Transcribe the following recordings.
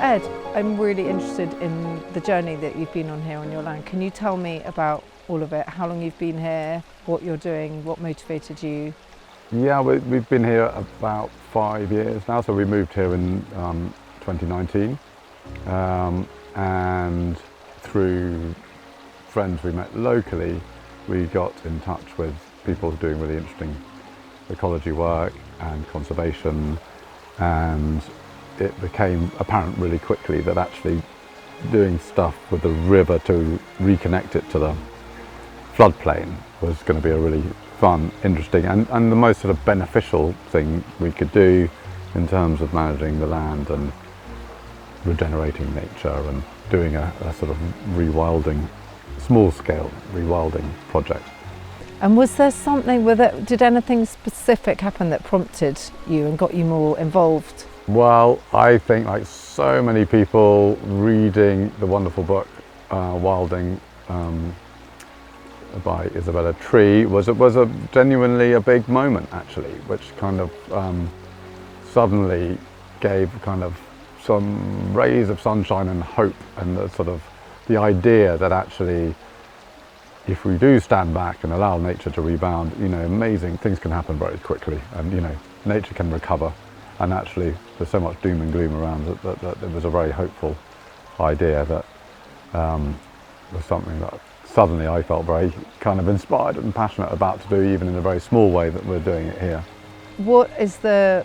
Ed, I'm really interested in the journey that you've been on here on your land. Can you tell me about all of it? How long you've been here, what you're doing, what motivated you? Yeah, we've been here about 5 years now, so we moved here in 2019, and through friends we met locally, we got in touch with people doing really interesting ecology work and conservation, and it became apparent really quickly that actually doing stuff with the river to reconnect it to the floodplain was going to be a really fun, interesting and the most sort of beneficial thing we could do in terms of managing the land and regenerating nature and doing a sort of rewilding, small-scale rewilding project. And was there something with it, did anything specific happen that prompted you and got you more involved? Well, I think like so many people, reading the wonderful book Wilding by Isabella Tree was genuinely a big moment actually, which kind of suddenly gave kind of some rays of sunshine and hope, and the idea that actually if we do stand back and allow nature to rebound, amazing things can happen very quickly, and nature can recover. And actually there's so much doom and gloom around that it was a very hopeful idea that was something that suddenly I felt very kind of inspired and passionate about to do, even in a very small way that we're doing it here. What is the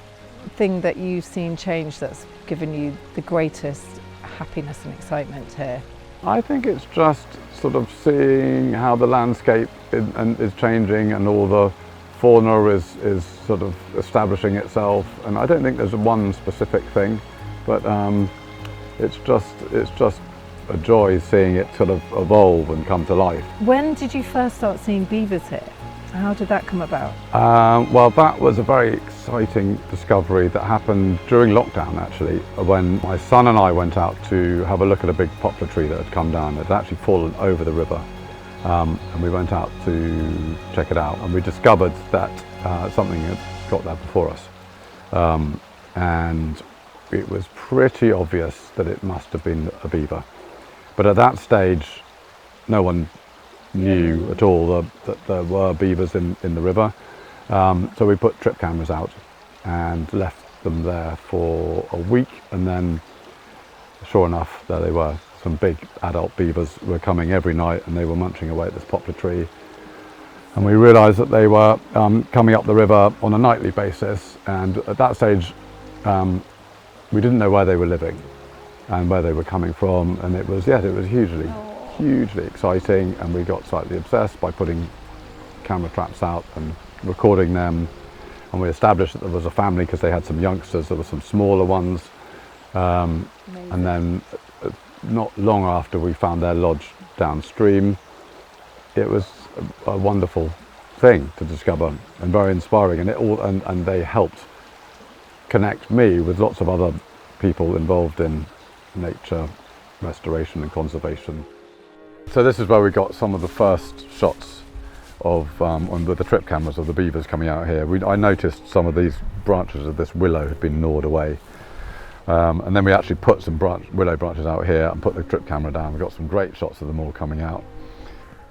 thing that you've seen change that's given you the greatest happiness and excitement here? I think it's just sort of seeing how the landscape is changing and all the fauna is sort of establishing itself, and I don't think there's one specific thing, but it's just a joy seeing it sort of evolve and come to life. When did you first start seeing beavers here? How did that come about? Well, that was a very exciting discovery that happened during lockdown actually, when my son and I went out to have a look at a big poplar tree that had come down. It had actually fallen over the river. And we went out to check it out, and we discovered that something had got there before us. And it was pretty obvious that it must have been a beaver. But at that stage, no one knew at all that there were beavers in the river. So we put trip cameras out and left them there for a week, and then sure enough, there they were. Some big adult beavers were coming every night, and they were munching away at this poplar tree. And we realised that they were coming up the river on a nightly basis, and at that stage we didn't know where they were living and where they were coming from, and it was hugely exciting, and we got slightly obsessed by putting camera traps out and recording them, and we established that there was a family because they had some youngsters. There were some smaller ones, and then not long after we found their lodge downstream. It was a wonderful thing to discover and very inspiring, and they helped connect me with lots of other people involved in nature restoration and conservation. So this is where we got some of the first shots of with the trip cameras of the beavers coming out here. I noticed some of these branches of this willow had been gnawed away. And then we actually put some willow branches out here and put the trip camera down. We got some great shots of them all coming out.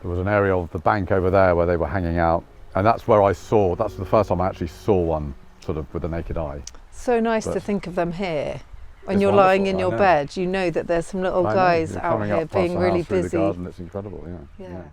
There was an area of the bank over there where they were hanging out, and that's the first time I actually saw one sort of with the naked eye. So nice to think of them here. When you're lying in your bed, you know that there's some little guys out here being really busy. The garden, it's incredible, yeah.